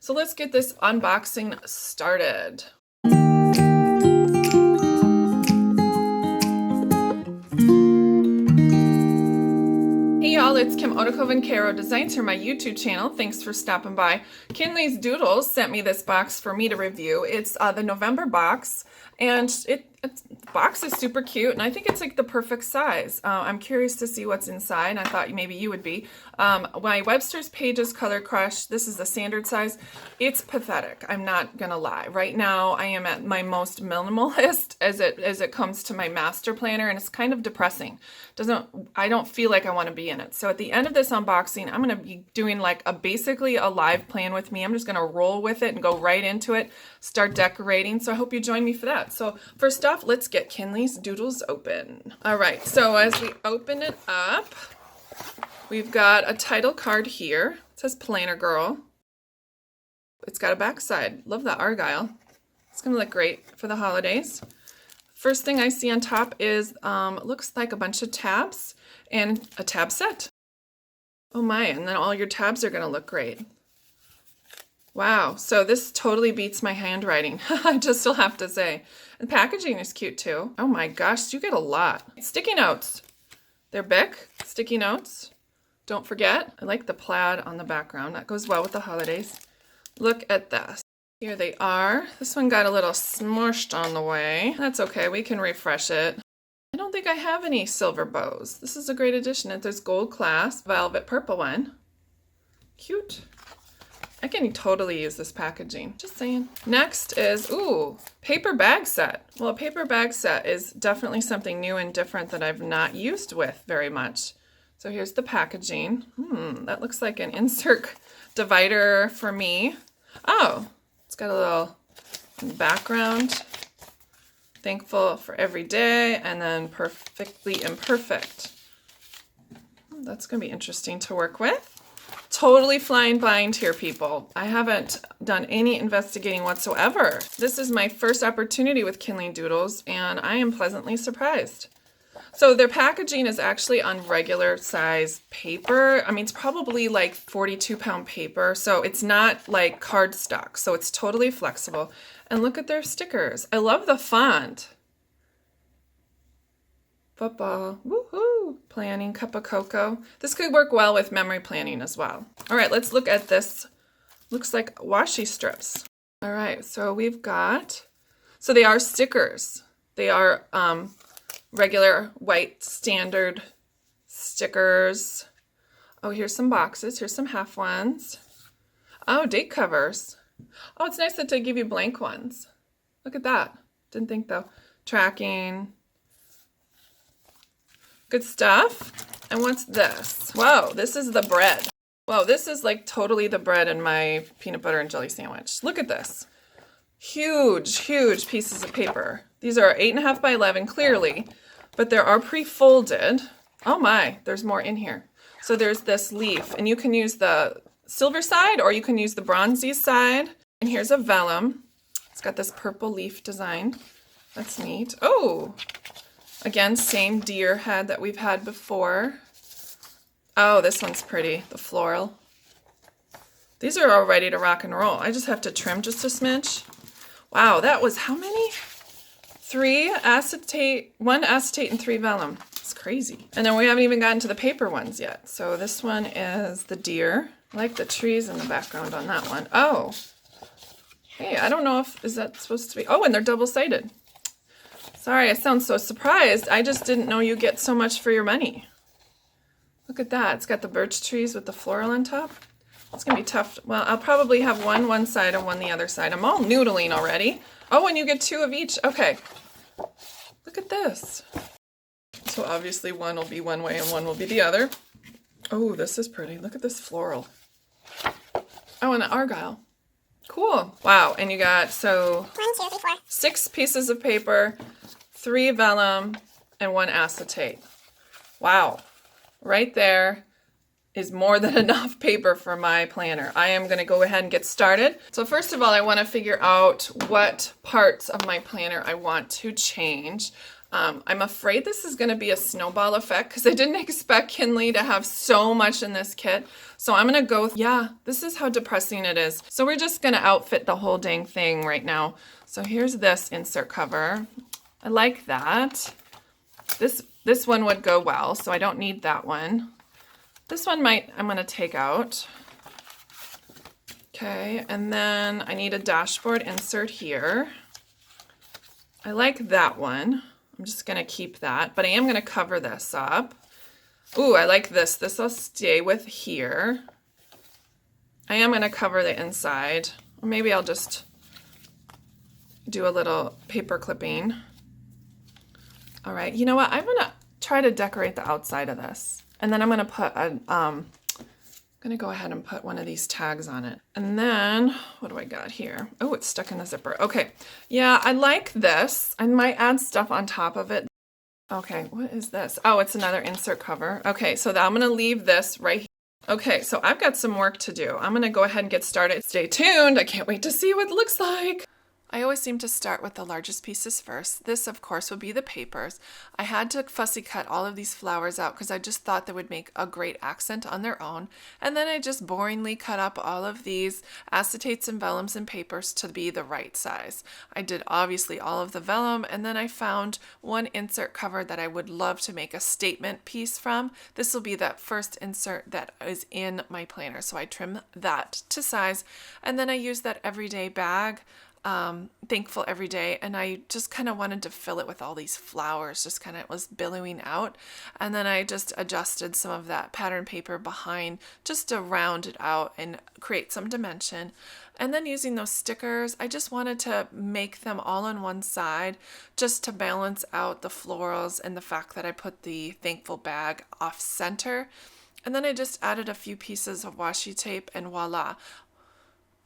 So let's get this unboxing started. Hey y'all, it's Kim Odakov and Caro Designs here, my YouTube channel. Thanks for stopping by. Kinleigh's Doodles sent me this box for me to review. It's the November box, and the box is super cute, and I think it's like the perfect size. I'm curious to see what's inside, and I thought maybe you would be. My Webster's Pages Color Crush, this is the standard size. It's pathetic, I'm not gonna lie. Right now, I am at my most minimalist as it comes to my master planner, and it's kind of depressing. I don't feel like I want to be in it. So at the end of this unboxing, I'm going to be doing like basically a live plan with me. I'm just going to roll with it and go right into it, start decorating. So I hope you join me for that. So first off, let's get Kinleigh's Doodles open. All right, so as we open it up, we've got a title card here. It says Planner Girl. It's got a backside. Love that Argyle. It's going to look great for the holidays. First thing I see on top is, looks like a bunch of tabs and a tab set. Oh my, and then all your tabs are gonna look great. Wow, so this totally beats my handwriting, I just still have to say. And packaging is cute too. Oh my gosh, you get a lot. Sticky notes. They're Bic sticky notes. Don't forget, I like the plaid on the background. That goes well with the holidays. Look at this. Here they are. This one got a little smushed on the way. That's okay, we can refresh it. I don't think I have any silver bows. This is a great addition. There's gold clasp, velvet purple one. Cute. I can totally use this packaging, just saying. Next is, ooh, paper bag set. Well, a paper bag set is definitely something new and different that I've not used with very much. So here's the packaging. That looks like an insert divider for me. Oh. It's got a little background, thankful for every day, and then perfectly imperfect. That's going to be interesting to work with. Totally flying blind here, people. I haven't done any investigating whatsoever. This is my first opportunity with Kinleigh Doodles, and I am pleasantly surprised. So their packaging is actually on regular size paper. I mean, it's probably like 42-pound paper, so it's not like cardstock, so it's totally flexible. And look at their stickers. I love the font. Football, woohoo, planning, cup of cocoa. This could work well with memory planning as well. All right, let's look at this. Looks like washi strips. All right, so we've got, so they are stickers. They are, regular white standard stickers. Oh, here's some boxes. Here's some half ones. Oh, date covers. Oh, it's nice that they give you blank ones. Look at that. Didn't think though. Tracking. Good stuff. And what's this? Whoa, this is the bread. Whoa, this is like totally the bread in my peanut butter and jelly sandwich. Look at this. Huge, huge pieces of paper. These are 8.5 by 11 clearly. But there are pre-folded. Oh my, there's more in here. So there's this leaf, and you can use the silver side or you can use the bronzy side. And here's a vellum. It's got this purple leaf design. That's neat. Oh, again, same deer head that we've had before. Oh, this one's pretty, the floral. These are all ready to rock and roll. I just have to trim just a smidge. Wow, that was how many? 3 acetate, 1 acetate and 3 vellum. It's crazy. And then we haven't even gotten to the paper ones yet. So this one is the deer. I like the trees in the background on that one. Oh, hey, I don't know if, is that supposed to be, oh, and they're double-sided. Sorry, I sound so surprised. I just didn't know you get so much for your money. Look at that. It's got the birch trees with the floral on top. It's going to be tough. Well, I'll probably have one side and one the other side. I'm all noodling already. Oh, and you get 2 of each. Okay. Look at this. So obviously one will be one way and one will be the other. Oh, this is pretty. Look at this floral. Oh, and the Argyle. Cool. Wow. And you got, so 1, 2, 3, 4. 6 pieces of paper, 3 vellum, and 1 acetate. Wow. Right there is more than enough paper for my planner. I am going to go ahead and get started. So first of all, I want to figure out what parts of my planner I want to change. I'm afraid this is going to be a snowball effect because I didn't expect Kinleigh to have so much in this kit. So I'm going to go, yeah, this is how depressing it is. So we're just going to outfit the whole dang thing right now. So here's this insert cover. I like that. This one would go well, so I don't need that one. This one I'm going to take out. Okay, and then I need a dashboard insert here. I like that one. I'm just going to keep that, but I am going to cover this up. Ooh, I like this. This will stay with here. I am going to cover the inside. Or maybe I'll just do a little paper clipping. All right, you know what? I'm going to try to decorate the outside of this. And then I'm going to put a, I'm going to go ahead and put one of these tags on it. And then, what do I got here? Oh, it's stuck in the zipper. Okay, yeah, I like this. I might add stuff on top of it. Okay, what is this? Oh, it's another insert cover. Okay, so I'm going to leave this right here. Okay, so I've got some work to do. I'm going to go ahead and get started. Stay tuned. I can't wait to see what it looks like. I always seem to start with the largest pieces first. This, of course, would be the papers. I had to fussy cut all of these flowers out because I just thought they would make a great accent on their own. And then I just boringly cut up all of these acetates and vellums and papers to be the right size. I did obviously all of the vellum, and then I found one insert cover that I would love to make a statement piece from. This will be that first insert that is in my planner, so I trim that to size. And then I use that everyday bag. Thankful every day, and I just kind of wanted to fill it with all these flowers, just kind of was billowing out. And then I just adjusted some of that pattern paper behind just to round it out and create some dimension. And then using those stickers, I just wanted to make them all on one side just to balance out the florals and the fact that I put the thankful bag off center. And then I just added a few pieces of washi tape, and voila.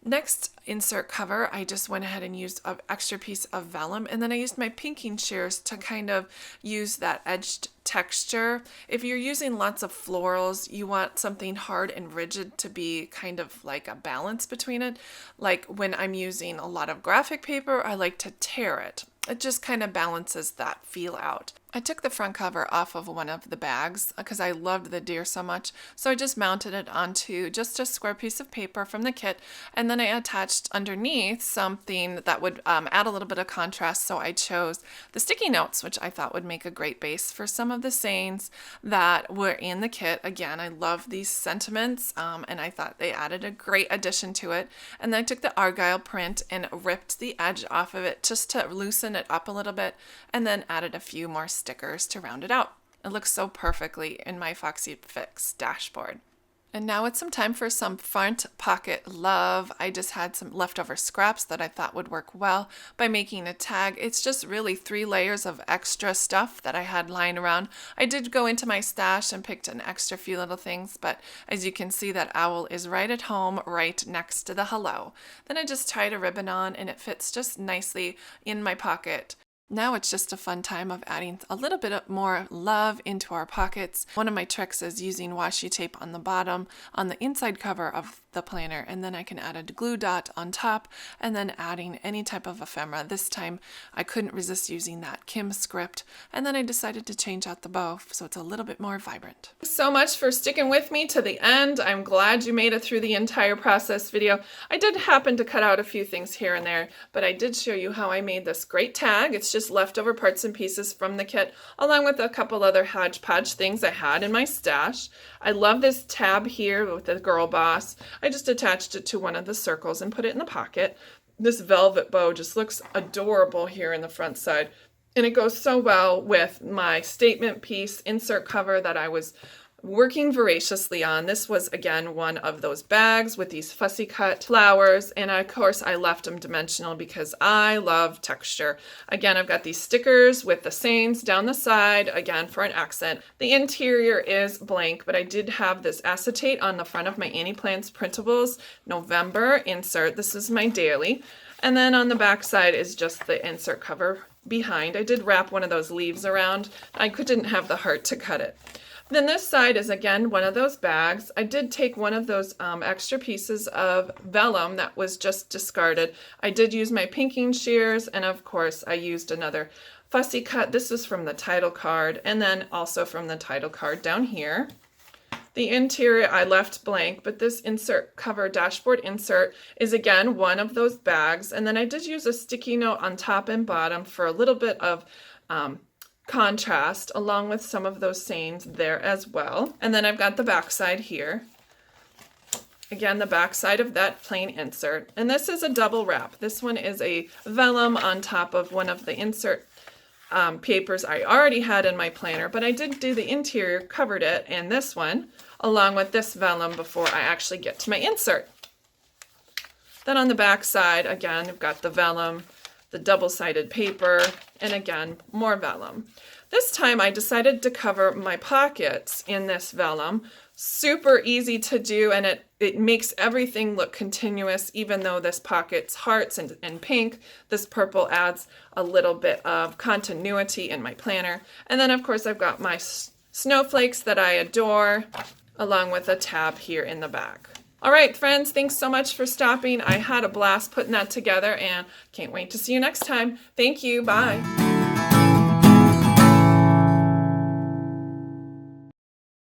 Next insert cover, I just went ahead and used an extra piece of vellum, and then I used my pinking shears to kind of use that edged texture. If you're using lots of florals, you want something hard and rigid to be kind of like a balance between it. Like when I'm using a lot of graphic paper, I like to tear it. It just kind of balances that feel out. I took the front cover off of one of the bags because I loved the deer so much. So I just mounted it onto just a square piece of paper from the kit. And then I attached underneath something that would add a little bit of contrast. So I chose the sticky notes, which I thought would make a great base for some of the sayings that were in the kit. Again, I love these sentiments, and I thought they added a great addition to it. And then I took the argyle print and ripped the edge off of it just to loosen it up a little bit, and then added a few more stickers to round it out. It looks so perfectly in my Foxy Fix dashboard. And now it's some time for some front pocket love. I just had some leftover scraps that I thought would work well by making a tag. It's just really 3 layers of extra stuff that I had lying around. I did go into my stash and picked an extra few little things, but as you can see, that owl is right at home, right next to the hello. Then I just tied a ribbon on, and it fits just nicely in my pocket. Now it's just a fun time of adding a little bit more love into our pockets. One of my tricks is using washi tape on the bottom on the inside cover of the planner, and then I can add a glue dot on top, and then adding any type of ephemera. This time I couldn't resist using that Kim script, and then I decided to change out the bow so it's a little bit more vibrant. Thanks so much for sticking with me to the end. I'm glad you made it through the entire process video. I did happen to cut out a few things here and there, but I did show you how I made this great tag. It's just leftover parts and pieces from the kit, along with a couple other hodgepodge things I had in my stash. I love this tab here with the girl boss. I just attached it to one of the circles and put it in the pocket. This velvet bow just looks adorable here in the front side, and it goes so well with my statement piece insert cover that I was working voraciously on. This was again one of those bags with these fussy cut flowers, and of course I left them dimensional because I love texture. Again, I've got these stickers with the sayings down the side, again for an accent. The interior is blank, but I did have this acetate on the front of my Annie Plants printables November insert. This is my daily, and then on the back side is just the insert cover behind. I did wrap one of those leaves around. I didn't have the heart to cut it. Then this side is again one of those bags. I did take one of those extra pieces of vellum that was just discarded. I did use my pinking shears, and of course I used another fussy cut. This was from the title card, and then also from the title card down here. The interior I left blank, but this insert cover dashboard insert is again one of those bags. And then I did use a sticky note on top and bottom for a little bit of contrast, along with some of those sayings there as well. And then I've got the back side here. Again, the back side of that plain insert. And this is a double wrap. This one is a vellum on top of one of the insert papers I already had in my planner, but I did do the interior, covered it, and this one, along with this vellum before I actually get to my insert. Then on the back side, again, we've got the vellum, the double-sided paper, and again, more vellum. This time I decided to cover my pockets in this vellum. Super easy to do, and it makes everything look continuous. Even though this pocket's hearts and pink, this purple adds a little bit of continuity in my planner. And then of course I've got my snowflakes that I adore, along with a tab here in the back. All right, friends, thanks so much for stopping. I had a blast putting that together and can't wait to see you next time. Thank you. Bye.